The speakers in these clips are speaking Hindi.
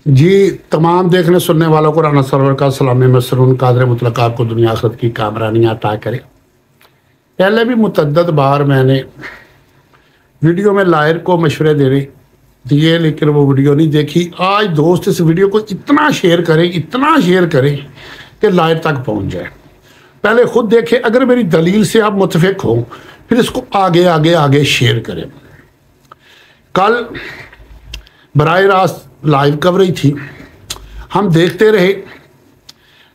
जी, तमाम देखने सुनने वालों को राना सरवर का सलाम मसरून कादर मुतलक आपको दुनिया आखिरत की कामरानियाँ अता करे। पहले भी मुतअद्दिद बार मैंने वीडियो में लायर को मशवरे देने दिए, लेकिन वो वीडियो नहीं देखी। आज दोस्त इस वीडियो को इतना शेयर करें कि लायर तक पहुंच जाए। पहले खुद देखें, अगर मेरी दलील से आप मुतफिक हो फिर इसको आगे आगे आगे शेयर करें। कल बराह रास्त लाइव कवरेज थी, हम देखते रहे।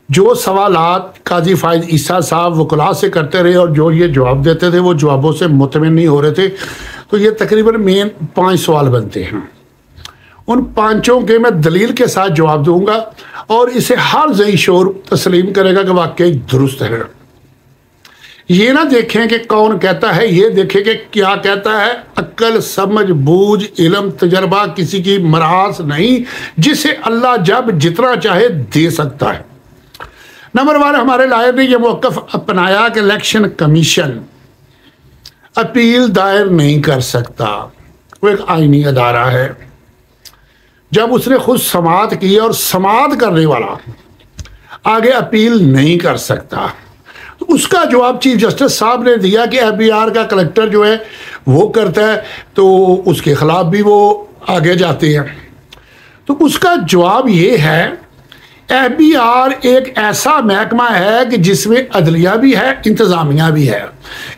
जो सवालात काजी फायद ईसा साहब वकला से करते रहे और जो ये जवाब देते थे वो जवाबों से मुतमिन नहीं हो रहे थे। तो ये तकरीबन मेन 5 सवाल बनते हैं। उन 5 के मैं दलील के साथ जवाब दूंगा और इसे हर ज़ई शोर तस्लीम करेगा कि वाकई दुरुस्त है। ये ना देखें कि कौन कहता है, ये देखें कि क्या कहता है। अक्ल, समझ, बूझ, इल्म, तजर्बा किसी की मरास नहीं, जिसे अल्लाह जब जितना चाहे दे सकता है। नंबर 1, हमारे लायर ने यह मौक़िफ़ अपनाया कि इलेक्शन कमीशन अपील दायर नहीं कर सकता। वो एक आईनी अदारा है। जब उसने खुद समाअत की और समाअत करने वाला आगे अपील नहीं कर सकता, तो उसका जवाब चीफ जस्टिस साहब ने दिया कि FBR का कलेक्टर जो है वो करता है तो उसके खिलाफ भी वो आगे जाते हैं। तो उसका जवाब ये है, FBR एक ऐसा महकमा है कि जिसमें अदलिया भी है, इंतज़ामिया भी है।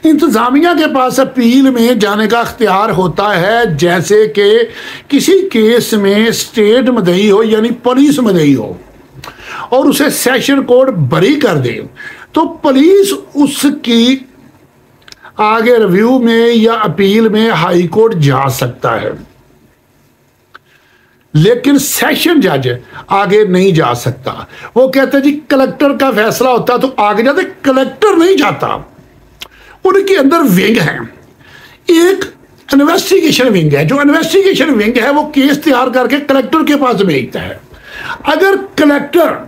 इंतज़ामिया के पास अपील में जाने का अख्तियार होता है, जैसे कि किसी केस में स्टेट मदई हो यानी पुलिस मदई हो और उसे सेशन कोर्ट बरी कर दे, तो पुलिस उसकी आगे रिव्यू में या अपील में हाई कोर्ट जा सकता है, लेकिन सेशन जज आगे नहीं जा सकता। वो कहते जी कलेक्टर का फैसला होता तो आगे जाते, कलेक्टर नहीं जाता। उनके अंदर विंग है, एक इन्वेस्टिगेशन विंग है। जो इन्वेस्टिगेशन विंग है वो केस तैयार करके कलेक्टर के पास भेजता है। अगर कलेक्टर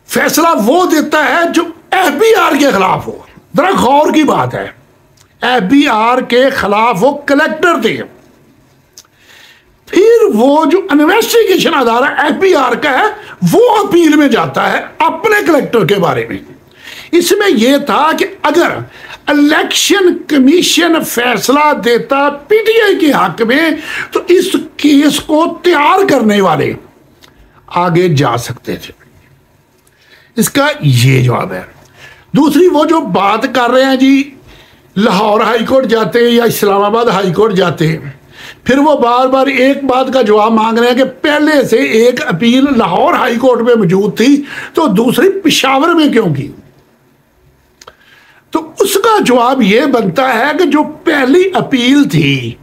फैसला वो देता है जो FBR के खिलाफ हो, जरा गौर की बात है, FBR के खिलाफ वो कलेक्टर थे, फिर वो जो इन्वेस्टिगेशन अदारा FBR का है वो अपील में जाता है अपने कलेक्टर के बारे में। इसमें यह था कि अगर इलेक्शन कमीशन फैसला देता PTI के हक में तो इस केस को तैयार करने वाले आगे जा सकते थे। इसका ये जवाब है। दूसरी, वो जो बात कर रहे हैं जी लाहौर हाई कोर्ट जाते या इस्लामाबाद हाई कोर्ट जाते, फिर वो बार बार एक बात का जवाब मांग रहे हैं कि पहले से एक अपील लाहौर हाई कोर्ट में मौजूद थी तो दूसरी पेशावर में क्यों की। तो उसका जवाब ये बनता है कि जो पहली अपील थी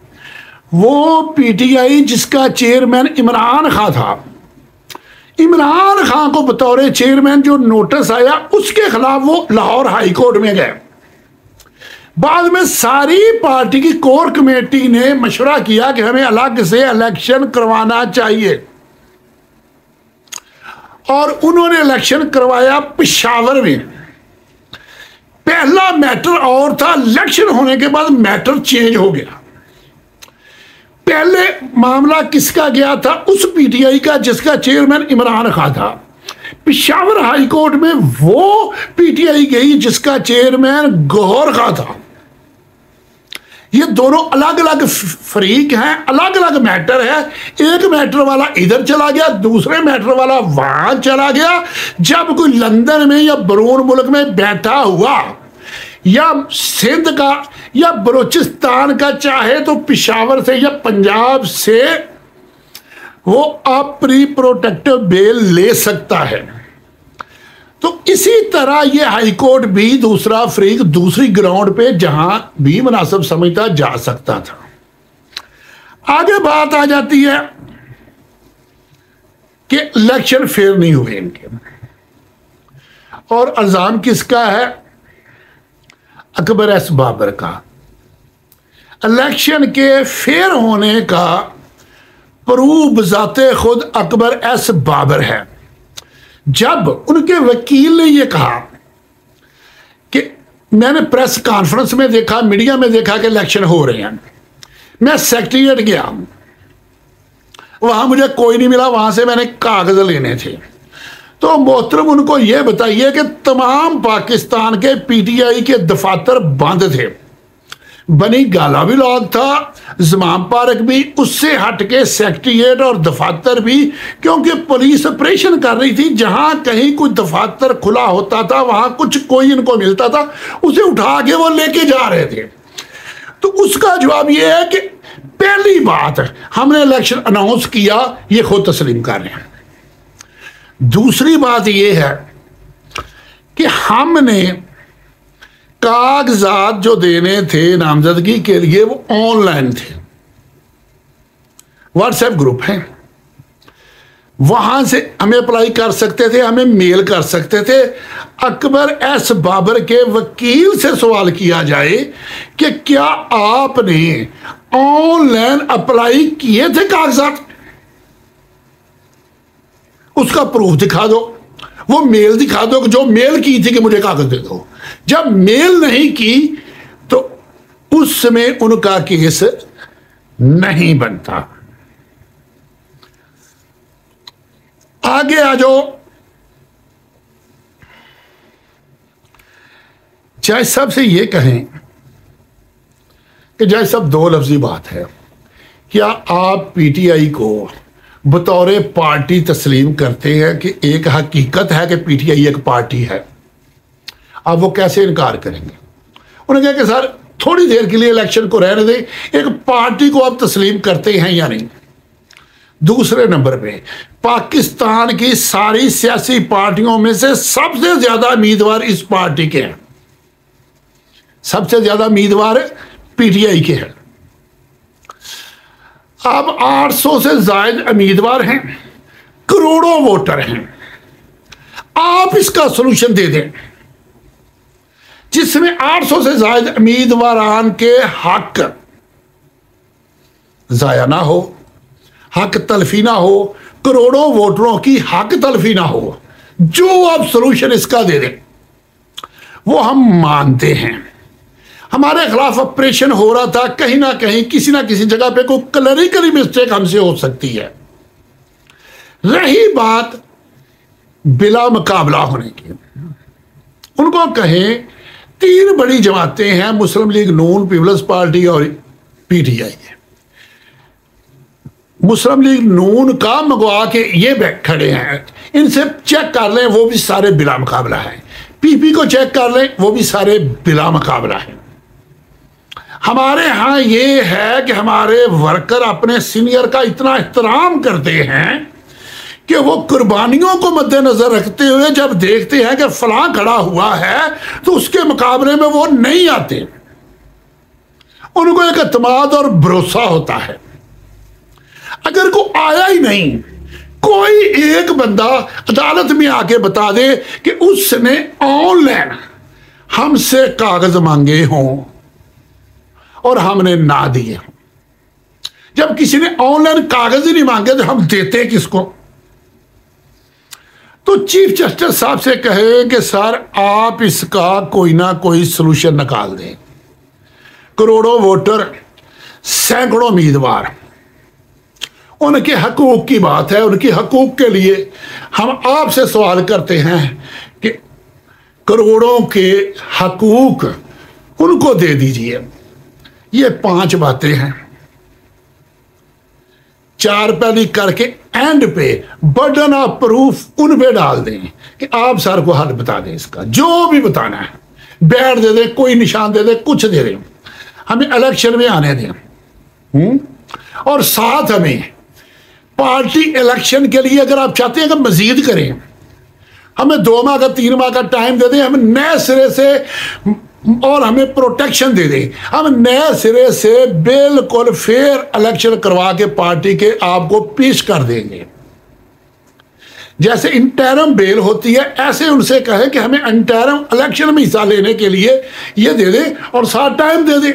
वो PTI जिसका चेयरमैन इमरान खान था, इमरान खान को बतौर चेयरमैन जो नोटिस आया उसके खिलाफ वो लाहौर हाई कोर्ट में गए। बाद में सारी पार्टी की कोर कमेटी ने मशवरा किया कि हमें अलग से इलेक्शन करवाना चाहिए और उन्होंने इलेक्शन करवाया पेशावर में। पहला मैटर और था, इलेक्शन होने के बाद मैटर चेंज हो गया। पहले मामला किसका गया था? उस PTI का जिसका चेयरमैन इमरान खान था। पेशावर हाई कोर्ट में वो PTI गई जिसका चेयरमैन गौहर खान था। ये दोनों अलग अलग फरीक हैं, अलग अलग मैटर है। एक मैटर वाला इधर चला गया, दूसरे मैटर वाला वहां चला गया। जब कोई लंदन में या बरून मुल्क में बैठा हुआ या सिंध का या बलोचिस्तान का चाहे तो पेशावर से या पंजाब से वो अपनी प्रोटेक्टिव बेल ले सकता है। तो इसी तरह ये हाई कोर्ट भी दूसरा फरीक दूसरी ग्राउंड पे जहां भी मुनासिब समझता जा सकता था। आगे बात आ जाती है कि इलेक्शन फेयर नहीं हुए इनके, और इल्जाम किसका है? अकबर एस बाबर का। इलेक्शन के फेयर होने का प्रूफ बजाते खुद अकबर एस बाबर है। जब उनके वकील ने यह कहा कि मैंने प्रेस कॉन्फ्रेंस में देखा, मीडिया में देखा कि इलेक्शन हो रहे हैं, मैं सेक्रेटेरिएट गया, वहां मुझे कोई नहीं मिला, वहां से मैंने कागज लेने थे। तो मोहतरम उनको यह बताइए कि तमाम पाकिस्तान के पीटीआई के दफातर बंद थे, बनी गाला भी लॉक था, जमाम पार्क भी, उससे हटके सेक्रेटेरिएट और दफातर भी, क्योंकि पुलिस ऑपरेशन कर रही थी। जहां कहीं कोई दफातर खुला होता था वहां कुछ कोई इनको मिलता था, उसे उठा के वो लेके जा रहे थे। तो उसका जवाब यह है कि पहली बात हमने इलेक्शन अनाउंस किया, ये खुद तस्लीम कर रहे हैं। दूसरी बात यह है कि हमने कागजात जो देने थे नामजदगी के लिए वो ऑनलाइन थे, व्हाट्सएप ग्रुप है, वहां से हमें अप्लाई कर सकते थे, हमें मेल कर सकते थे। अकबर एस बाबर के वकील से सवाल किया जाए कि क्या आपने ऑनलाइन अप्लाई किए थे कागजात, उसका प्रूफ दिखा दो, वो मेल दिखा दो कि जो मेल की थी कि मुझे कागज दे दो। जब मेल नहीं की तो उस समय उनका केस नहीं बनता। आगे आ जाओ। जज साहब से ये कहें कि जज साहब दो लफ्जी बात है, क्या आप पीटीआई को बतौर पार्टी तस्लीम करते हैं कि एक हकीकत है कि पीटीआई एक पार्टी है? अब वो कैसे इनकार करेंगे? उन्होंने कहा कि सर थोड़ी देर के लिए इलेक्शन को रहने दें, एक पार्टी को आप तस्लीम करते हैं या नहीं। दूसरे नंबर पे पाकिस्तान की सारी सियासी पार्टियों में से सबसे ज्यादा उम्मीदवार इस पार्टी के हैं, सबसे ज्यादा उम्मीदवार पीटीआई के हैं। अब 800 से ज्यादा उम्मीदवार हैं, करोड़ों वोटर हैं। आप इसका सलूशन दे दें जिसमें 800 से ज्यादा उम्मीदवारान के हक जाया ना हो, हक तलफी ना हो, करोड़ों वोटरों की हक तलफी ना हो। जो आप सलूशन इसका दे दें वो हम मानते हैं। हमारे खिलाफ ऑपरेशन हो रहा था, कहीं ना कहीं किसी ना किसी जगह पे कोई क्लरिकल मिस्टेक हमसे हो सकती है। रही बात बिला मुकाबला होने की, उनको कहें तीन बड़ी जमातें हैं, मुस्लिम लीग नून, पीपल्स पार्टी और पीटीआई। मुस्लिम लीग नून का मंगवा के ये बैठ खड़े हैं, इनसे चेक कर लें, वो भी सारे बिला मुकाबला हैं। पीपी को चेक कर लें, वो भी सारे बिला मुकाबला हैं। हमारे यहाँ ये है कि हमारे वर्कर अपने सीनियर का इतना एहतराम करते हैं कि वो कुर्बानियों को मद्देनजर रखते हुए जब देखते हैं कि फलां खड़ा हुआ है तो उसके मुकाबले में वो नहीं आते। उनको एक एतमाद और भरोसा होता है। अगर को आया ही नहीं, कोई एक बंदा अदालत में आके बता दे कि उसने ऑनलाइन हमसे कागज मांगे हों और हमने ना दिए हों। जब किसी ने ऑनलाइन कागज ही नहीं मांगे तो हम देते किसको? तो चीफ जस्टिस साहब से कहे कि सर आप इसका कोई ना कोई सलूशन निकाल दें। करोड़ों वोटर, सैकड़ों उम्मीदवार, उनके हकूक की बात है। उनके हकूक के लिए हम आपसे सवाल करते हैं कि करोड़ों के हकूक उनको दे दीजिए। ये 5 बातें हैं, 4 पहली करके एंड पे बर्डन ऑफ प्रूफ उन पे डाल दें कि आप सर को हल बता दें, इसका जो भी बताना है, बैठ दे दें, कोई निशान दे दें, कुछ दे दें, हमें इलेक्शन में आने दें। और साथ हमें पार्टी इलेक्शन के लिए अगर आप चाहते हैं कि मजीद करें, हमें 2 माह का 3 माह का टाइम दे दें, हमें नए सिरे से और हमें प्रोटेक्शन दे दें। हम नए सिरे से बिल्कुल फेयर इलेक्शन करवा के पार्टी के आपको पेश कर देंगे। जैसे इंटरम बेल होती है, ऐसे उनसे कहे कि हमें इंटरम इलेक्शन में हिस्सा लेने के लिए ये दे दें और साथ टाइम दे दें।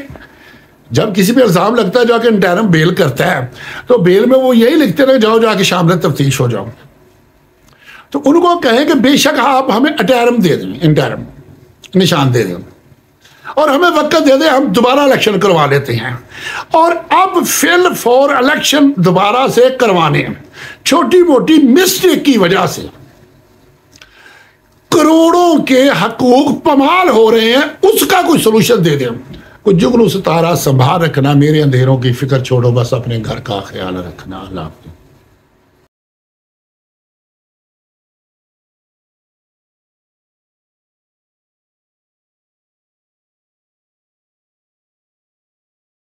जब किसी पे इल्जाम लगता है जाके इंटरम बेल करता है तो बेल में वो यही लिखते रहे जाओ जाके शाम में तफ्तीश हो जाओ। तो उनको कहें कि बेशक आप हमें इंटरम दे दें, इंटरम निशान दे दें और हमें वक्त दे दे, हम दोबारा इलेक्शन करवा लेते हैं। और अब फिल फॉर इलेक्शन दोबारा से करवाने, छोटी मोटी मिस्टेक की वजह से करोड़ों के हकूक पमाल हो रहे हैं, उसका कोई सोल्यूशन दे दें। कोई जुगनू सितारा संभाल रखना, मेरे अंधेरों की फिक्र छोड़ो, बस अपने घर का ख्याल रखना। अल्लाह हाफ़िज़।